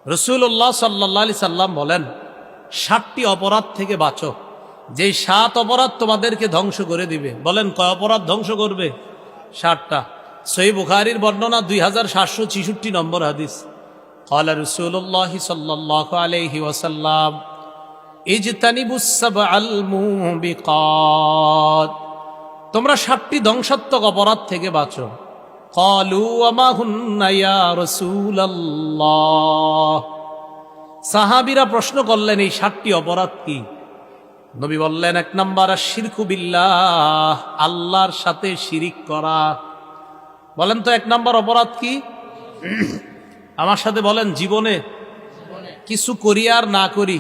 রাসূলুল্লাহ সাল্লাল্লাহু আলাইহি সাল্লাম বলেন, 7টি অপরাধ থেকে বাঁচো, যেই 7 অপরাধ তোমাদেরকে ধ্বংস করে দিবে। বলেন কয় অপরাধ ধ্বংস করবে? 7টা। সহিহ বুখারীর বর্ণনা 2766 নম্বর হাদিস। قال رسول الله صلى الله عليه وسلم اجتنبوا السبع الموبقات, তোমরা 7টি ধ্বংসাত্মক অপরাধ থেকে বাঁচো। قالوا وما هن يا رسول الله, সাহাবীরা প্রশ্ন করলেন এই 7টি অপরাধ কি? নবী বললেন, 1 নাম্বার আশ-শিরকু বিল্লাহ, আল্লাহর সাথে শিরিক করা। বলেন তো 1 নাম্বার অপরাধ কি? আমার সাথে বলেন, জীবনে কিছু করি আর না করি,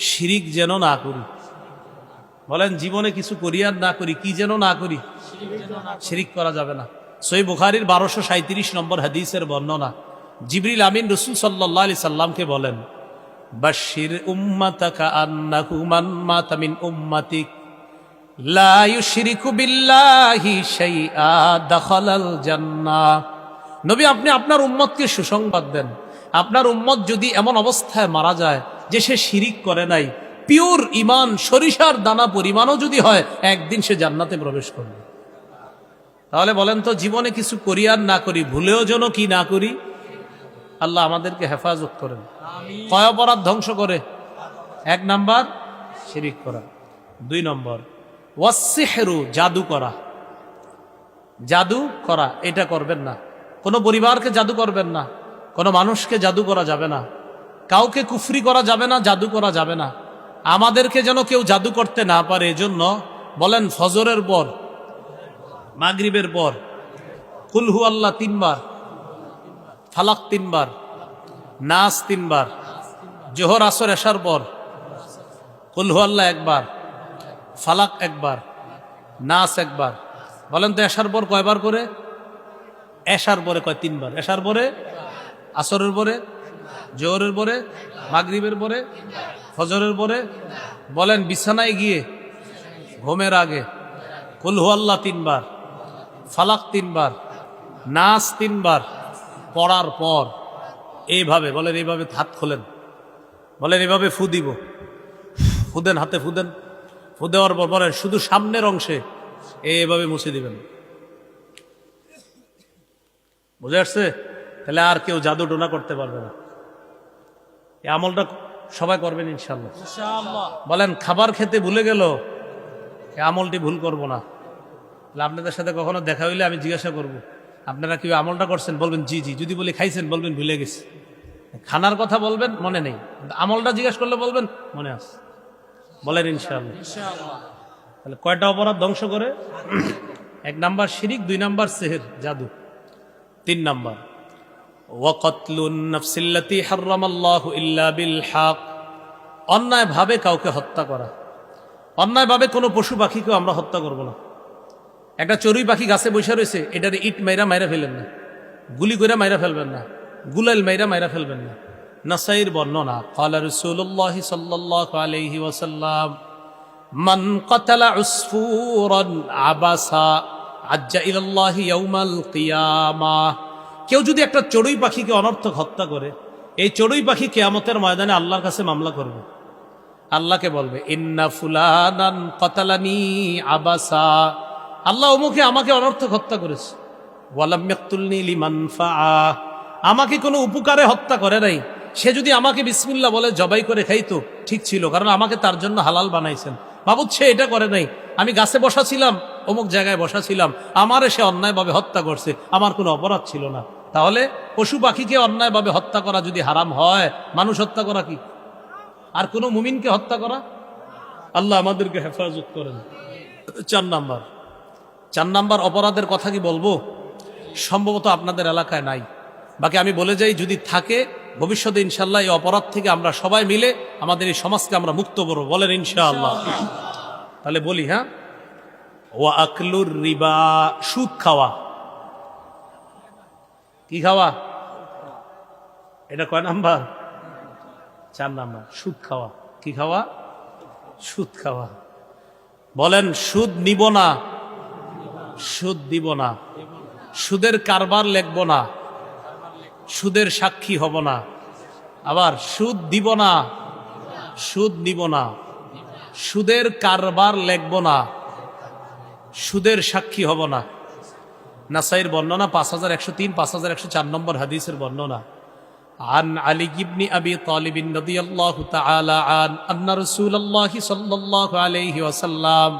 শিরিক যেন না করি। বলেন জীবনে কিছু করি আর না করি, কি যেন না করি? শিরিক করা যাবে না। সহিহ বুখারীর 1237 নম্বর হাদিসের বর্ণনা। জিবরিল আমিন রাসূল সাল্লাল্লাহু আলাইহি সাল্লামকে বলেন, বাশশির উম্মাতাকা আন্নাহু মান মাতা মিন উম্মাতিক লা ইউশরিকু বিল্লাহি শাইআ দাখালাল জান্নাহ। নবী, আপনি আপনার উম্মতকে সুসংবাদ দেন, আপনার উম্মত যদি এমন অবস্থায় মারা যায় যে সে শিরিক করে নাই, পিওর ঈমান সরিষার দানা পরিমাণও যদি হয়, একদিন সে জান্নাতে প্রবেশ করবে। তাহলে বলেন তো জীবনে কিছু করি আর না করি, ভুলেও যেন কি না করি। আল্লাহ আমাদেরকে হেফাজত করেন। কয় অপরাধ ধ্বংস করে? 1 নাম্বার শিরিক করা। 2 নম্বর ওয়াসসিহরু, জাদু করা। জাদু করা এটা করবেন না। কোনো পরিবারকে জাদু করবেন না, কোনো মানুষকে জাদু করা যাবে না, কাউকে কুফরি করা যাবে না, জাদু করা যাবে না। আমাদেরকে যেন কেউ জাদু করতে না পারে, এজন্য বলেন ফজরের পর, মাগরিবের পর কুল হু আল্লাহ 3 বার, ফালাক 3 বার, নাস 3 বার, জোহর আসর এশার পর কুল হু আল্লাহ 1 বার, ফালাক 1 বার, নাস 1 বার। বলেন তো এশার পর কয়বার করে? এশার পরে কয়? 3 বার। এশার পরে, আসরের পরে, জোহরের পরে, মাগরিবের পরে, ফজরের পরে। বলেন বিছানায় গিয়ে ঘুমের আগে কুল হু আল্লাহ 3 বার, ফালাক 3 বার, নাস 3 বার পড়ার পর এইভাবে বলেন, এইভাবে হাত খোলেন, বলেন এইভাবে ফু দিব, ফু দেন, হাতে ফু দেন। ফু দেওয়ার পর বলেন শুধু সামনের অংশে এইভাবে মুছে দিবেন। বুঝে আসছে? তাহলে আর কেউ জাদু টোনা করতে পারবে না। এই আমলটা সবাই করবেন ইনশাআল্লাহ। বলেন খাবার খেতে ভুলে গেল, এই আমলটি ভুল করব না। আপনাদের সাথে কখনো দেখা হইলে আমি জিজ্ঞাসা করব, আপনারা কি আমলটা করছেন? বলবেন জি জি। যদি বলি খাইছেন, বলবেন ভুলে গেছি। খানার কথা বলবেন মনে নেই, আমলটা জিজ্ঞাসা করলে বলবেন মনে আছে। বলেন ইনশাআল্লাহ। তাহলে কয়টা অপরাধ ধ্বংস করে? 1 নাম্বার শিরিক, 2 নাম্বার সিহর জাদু, 3 নাম্বার ওয়াকাতলুন নাফসিল্লাতী হারামাল্লাহু ইল্লা বিল হক, অন্যায় ভাবে কাউকে হত্যা করা। অন্যায় ভাবে কোনো পশু পাখিকেও আমরা হত্যা করব না। একটা চড়ুই পাখি গাছে বসে রয়েছে, এটারে ইট মাইরা মাইরা ফেলেন না, গুলি করে মাইরা ফেলবেন না, গুলাল মাইরা মাইরা ফেলবেন না। নাসাইর বর্ণনা, ক্বালা রাসূলুল্লাহ সাল্লাল্লাহু আলাইহি ওয়াসাল্লাম মান কাতালা উসফুরান আবাসা আজ্জা ইলাল্লাহি ইয়াউমাল কিয়ামাহ, কেউ যদি একটা চড়ুই পাখিকে অনর্থক হত্যা করে, এই চড়ুই পাখি কিয়ামতের ময়দানে আল্লাহর কাছে মামলা করবে। আল্লাহকে বলবে ইন্না ফুলানান কাতালানি আবাসা, আল্লাহ অমুকে আমাকে অনর্থক হত্যা করেছে। ওয়ালাম ইয়াকতুলনি লিমানফাআ, আমাকে কোনো উপকারে হত্যা করে নাই। সে যদি আমাকে বিসমিল্লাহ বলে জবাই করে খাইতো ঠিক ছিল, কারণ আমাকে তার জন্য হালাল বানাইছেন। বাবুদ সে এটা করে নাই, আমি গাছে বসা ছিলাম, অমুক জায়গায় বসা ছিলাম, আমারে সে অন্যায়ভাবে হত্যা করছে, আমার কোনো অপরাধ ছিল না। তাহলে পশু পাখিকে অন্যায়ভাবে হত্যা করা যদি হারাম হয়, মানুষ হত্যা করা কি? আর কোনো মুমিনকে হত্যা করা? আল্লাহ আমাদেরকে হেফাজত করেন। 4 নাম্বার অপরাধের কথা কি বলবো? সম্ভবত আপনাদের এলাকায় নাই, বাকি আমি বলে যাই যদি থাকে ভবিষ্যতে ইনশাআল্লাহ এই অপরাধ থেকে আমরা সবাই মিলে আমাদের এই সমাজকে আমরা মুক্ত করবো। বলেন ইনশাআল্লাহ। তাহলে বলি, হ্যাঁ, ওয়া আকলুর রিবা, সুদ খাওয়া। কি খাওয়া? এটা কয় নাম্বার? 4 নাম্বার, সুদ খাওয়া। কি খাওয়া? সুদ খাওয়া। বলেন সুদ নিব না, সুদ দিব না, সুদের কারবার লেখব না, সুদের সাক্ষী হব না, আবার সুদ দিব না, সুদ নিব না, সুদের কারবার লেখব না, সুদের সাক্ষী হব না। নাসাইর বর্ণনা 5103, 5104 নম্বর হাদিসের বর্ণনা। عن علي بن أبي طالب رضي الله تعالى عنه أن رسول الله صلى الله عليه وسلم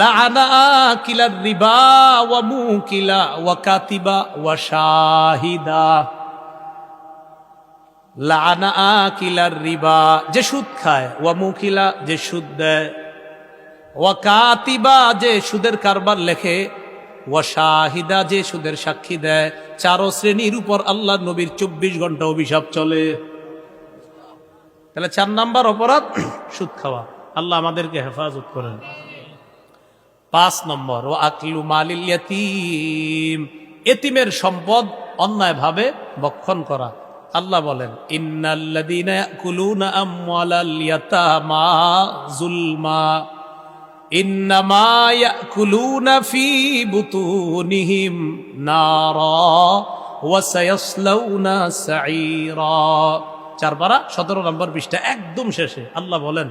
لعن آكل الربا وموكل وكاتب وشاهدا। লাআনা আকিলার রিবা, যে সুদ খায়, ওয়া মুকিলা, যে সুদ দেয়, ওয়া কাতিবা, যে সুদের কারবার লেখে, ওয়া শাহিদা, যে সুদের সাক্ষী দেয়, চারো শ্রেণীর উপর আল্লাহ নবীর 24 ঘন্টা অভিশাপ চলে। তাহলে 4 নাম্বার অপরাধ সুদ খাওয়া। আল্লাহ আমাদেরকে হেফাজত করেন। 5 নম্বর, ওয়া আকলু মালিল ইয়াতীম, এতিমের সম্পদ অন্যায়ভাবে ভক্ষণ করা। আল্লাহ বলেন, ইন্নাল্লাযীনা ইয়াকুলুনা আমওয়ালাল ইয়াতামা যুলমা ইন্নামা ইয়াকুলুনা ফি বুতুনিহিম নারা ওয়া সায়াসলাউনা সাঈরা। 4 পারা 17 নম্বর পৃষ্ঠা একদম শেষে আল্লাহ বলেন,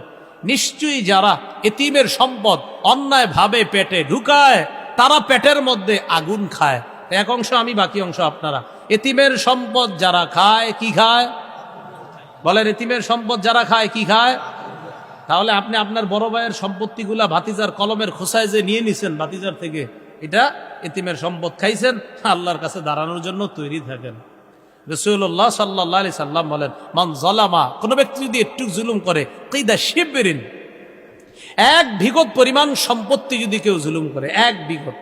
নিশ্চয়ই যারা এতিমের সম্পদ অন্যায়ভাবে পেটে ঢুকায় তারা পেটের মধ্যে আগুন খায়। এক অংশ আমি, বাকি অংশ আপনারা। এতিমের সম্পদ যারা খায়, কি খায় বলেন? এতিমের সম্পদ যারা খায় কি খায়? তাহলে আপনি আপনার বড় ভাইয়ের সম্পত্তিগুলা ভাতিজার কলমের খোসায় যে নিয়ে নিছেন ভাতিজার থেকে, এটা এতিমের সম্পদ খাইছেন। আল্লাহর কাছে দাঁড়ানোর জন্য তৈরি থাকেন। রাসূলুল্লাহ সাল্লাল্লাহু আলাইহি সাল্লাম বলেন, মান যালামা, কোন ব্যক্তি যদি একটু জুলুম করে, কিদা শিবরিন, 1 বিঘত পরিমাণ সম্পত্তি যদি কেউ জুলুম করে, 1 বিঘত,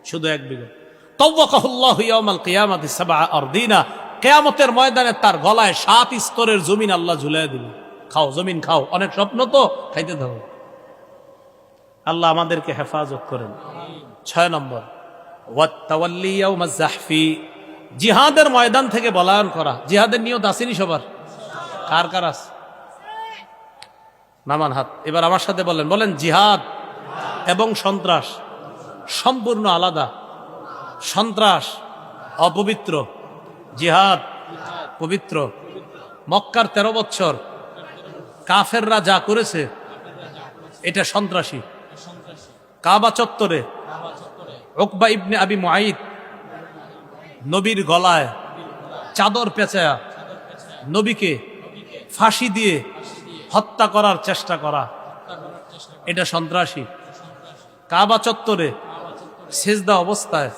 শুধু 1 বিঘত, তাওয়াকাহুল্লাহু ইয়াউমাল কিয়ামাতি 7 আরদিনা, কিয়ামতের ময়দানে তার গলায় 7 স্তরের জমিন আল্লাহ ঝুলিয়ে দিবে। খাও জমিন খাও, অনেক স্বপ্ন তো, খাইতে থাকো। আল্লাহ আমাদেরকে হেফাজত করেন। 6 নম্বর, ওয়াত তাওয়াল্লি ইয়াউমাজ জাহফি, জিহাদের ময়দান থেকে পলায়ন করা। জিহাদের নিয়ত আসেনি সবার? কার কার আছে? নামান হাত। এবার আমার সাথে বলেন, বলেন জিহাদ এবং সন্ত্রাস সম্পূর্ণ আলাদা। সন্ত্রাস অপবিত্র, জিহাদ পবিত্র। মক্কার 13 বছর কাফেররা যা করেছে এটা সন্ত্রাসী। কাবা চত্বরে উকবা ইবনে আবি মুআইদ নবীর গলায় চাদর পেঁচায়া নবীকে ফাঁসি দিয়ে হত্যা করার চেষ্টা করা, এটা সন্ত্রাসী। কাবা চত্বরে সেজদা অবস্থায়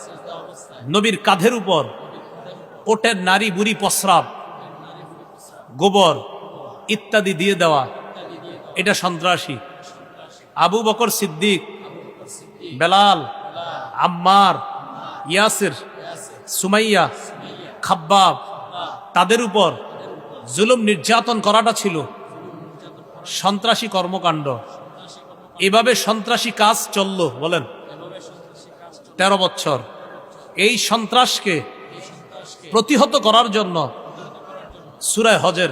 নবীর কাঁধের উপর ওটের নারী বুড়ি প্রস্রাব, গোবর ইত্যাদি দিয়ে দেওয়া, এটা সন্ত্রাসী। আবু বকর সিদ্দিক, বেলাল, আম্মার, ইয়াসির, সুমাইয়া, খাব্বাব, তাদের উপর জুলুম নির্যাতন করাটা ছিল সন্ত্রাসী কর্মকাণ্ড। এভাবে সন্ত্রাসী কাজ চলল, বলেন 13 বছর। এই সন্ত্রাসকে প্রতিহত করার জন্য সূরা হজের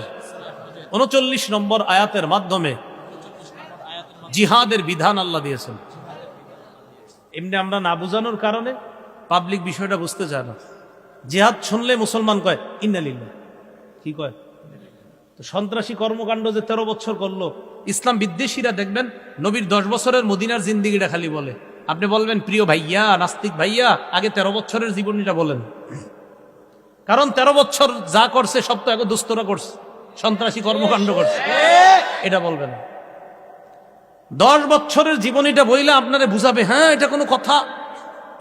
39 নম্বর আয়াতের মাধ্যমে জিহাদের বিধান আল্লাহ দিয়েছেন। এমনি আমরা না বুঝানোর কারণে পাবলিক বিষয়টা বুঝতে চায় না। জিহাদ শুনলে মুসলমান কয় ইন্না লিল্লাহ, কি কয়? তো সন্ত্রাসী কর্মকাণ্ড যে 13 বছর করলো, ইসলাম বিদ্বেষীরা দেখবেন নবীর 10 বছরের মদিনার জিন্দিগিটা খালি বলে। আপনি বলবেন, প্রিয় ভাইয়া, নাস্তিক ভাইয়া, আগে 13 বছরের জীবনীটা বলেন। কারণ 13 বছর যা করছে সব তো আগে দুস্তরা করছে, সন্ত্রাসী কর্মকাণ্ড করছে, এটা বলবেন। 10 বছরের জীবনীটা বইলে আপনারে বুঝাবে, হ্যাঁ এটা কোনো কথা।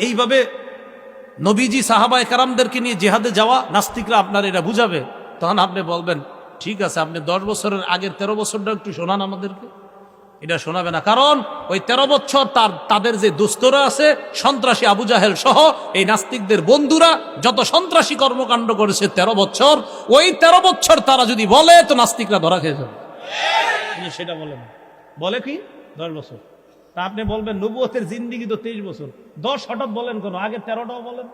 এইভাবে নবীজি সাহাবায়ে কেরামদেরকে নিয়ে জিহাদে যাওয়া নাস্তিকরা আপনার এটা বুঝাবে। তখন আপনি বলবেন, ঠিক আছে, আপনি 10 বছরের আগের 13 বছরটা একটু শোনান আমাদেরকে। এটা শোনাবে না, কারণ ওই 13 বছর তাদের যে দুস্তরা আছে, সন্ত্রাসী আবু জাহেল সহ এই নাস্তিকদের বন্ধুরা যত সন্ত্রাসী কর্মকাণ্ড করেছে 13 বছর, ওই 13 বছর তারা যদি বলে তো নাস্তিকরা ধরা খেয়ে যাবে। সেটা বলে না, বলে কি 10 বছর। তা আপনি বলবেন নবুয়তের জিন্দিগি তো 23 বছর, 10 হঠাৎ বলেন কেন? আগে 13টাও বলেন।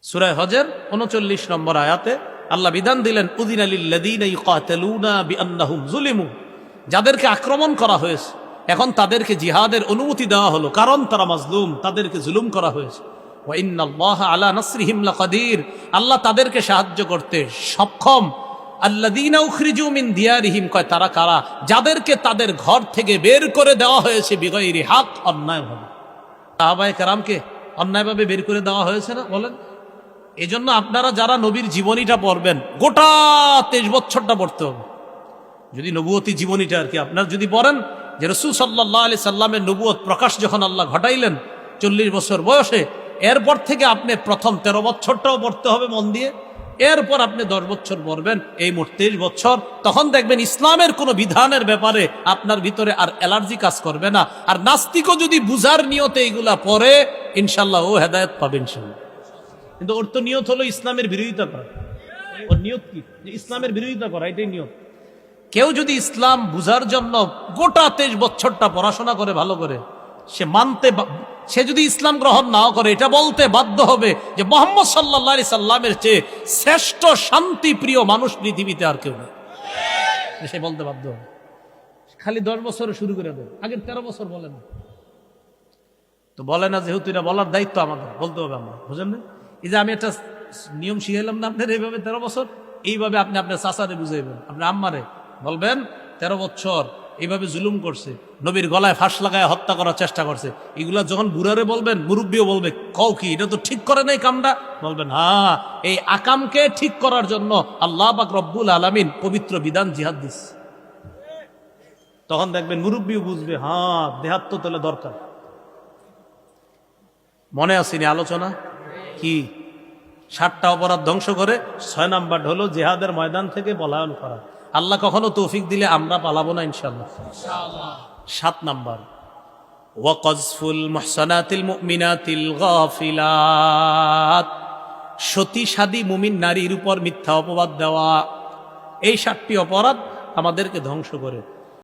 সূরা হজের 39 নম্বর আয়াতে আল্লাহ বিধান দিলেন, উযিনা লিল্লাযীনা ইউকাতিলুনা বিআন্নাহুম যুলিমু, যাদেরকে আক্রমণ করা হয়েছে এখন তাদেরকে জিহাদের অনুমতি দেওয়া হলো, কারণ তারা মাজলুম, তাদেরকে জুলুম করা হয়েছে। ওয়া ইন্নাল্লাহা আলা নাসরিহিম লাকাদির, আল্লাহ তাদেরকে সাহায্য করতে সক্ষম। আল্লাযীনা উখরিজু মিন দিয়ারিহিম, কয় তারা কারা? যাদেরকে তাদের ঘর থেকে বের করে দেওয়া হয়েছে বিগয়রি হক, অন্যায়ভাবে। সাহাবায়ে কেরামকে অন্যায়ভাবে বের করে দেওয়া হয়েছে না? বলেন। এজন্য আপনারা যারা নবীর জীবনীটা পড়বেন, গোটা 23 বছরটা পড়তে হবে। যদি নবুয়তি জীবনীটা আর কি আপনার যদি পড়েন, যে রাসূল সাল্লাল্লাহু আলাইহি সাল্লামের নবুয়ত প্রকাশ যখন আল্লাহ ঘটাইলেন 40 বছর বয়সে, এরপর থেকে আপনি প্রথম 13 বছরটাও পড়তে হবে মন দিয়ে, এরপর আপনি 10 বছর পড়বেন, এই মোট 23 বছর। তখন দেখবেন ইসলামের কোনো বিধানের ব্যাপারে আপনার ভিতরে আর অ্যালার্জি কাজ করবে না। আর নাস্তিকও যদি বুঝার নিয়তে এইগুলা পড়ে, ইনশাল্লাহ ও হেদায়েত পাবে ইনশাল্লাহ। কিন্তু ওর তো নিয়ত হলো ইসলামের বিরোধিতা করা। ওর নিয়ত কি? যে ইসলামের বিরোধিতা করা, এটাই নিয়ত। কেউ যদি ইসলাম বুঝার জন্য গোটা 23 বছরটা পড়াশোনা করে ভালো করে, সে যদি ইসলাম গ্রহণ নাও করে, এটা বলতে বাধ্য হবে যে মুহাম্মদ সাল্লাল্লাহু আলাইহি সাল্লামের চেয়ে শ্রেষ্ঠ শান্তি প্রিয় মানুষ পৃথিবীতে আর কেউ নেই, সে বলতে বাধ্য হবে। খালি 10 বছরে শুরু করে দেয়, আগের 13 বছর বলে না। তো বলে না, যেহেতু এটা বলার দায়িত্ব আমাদের, বলতে হবে আমরা, বুঝলেন না? এই যে আমি একটা নিয়ম শিখাইলাম না আপনার, এইভাবে 13 বছর, এইভাবে আপনি আপনার চাচারে বুঝাইবেন, আপনার আম্মারে বলবেন 13 বছর এইভাবে জুলুম করছে, নবীর গলায় ফাঁস লাগায় হত্যা করার চেষ্টা করছে। এগুলা যখন বুড়ারে বলবেন, মুরব্বীও বলবে, কও কি এটা তো ঠিক করে নাই কামটা, বলবেন হ্যাঁ, এই আকামকে ঠিক করার জন্য আল্লাহ পাক রব্বুল আলামিন পবিত্র বিধান জিহাদ দিচ্ছে। তখন দেখবেন মুরব্বীও বুঝবে, হ্যাঁ দেহাত তো তাহলে দরকার। মনে আসেনি আলোচনা কি? 7টা অপরাধ ধ্বংস করে 6 নাম্বার হলো জিহাদের ময়দান থেকে পলায়ন করা। আল্লাহ কখনো তৌফিক দিলে আমরা পালাবো না ইনশাআল্লাহ। 7 নাম্বার, ওয়া কযফুল মুহসানাতিল মুমিনাতিল গাফিলাত, সতী সাদী মুমিন নারীর উপর মিথ্যা অপবাদ দেওয়া। এই 7টি অপরাধ আমাদেরকে ধ্বংস করে।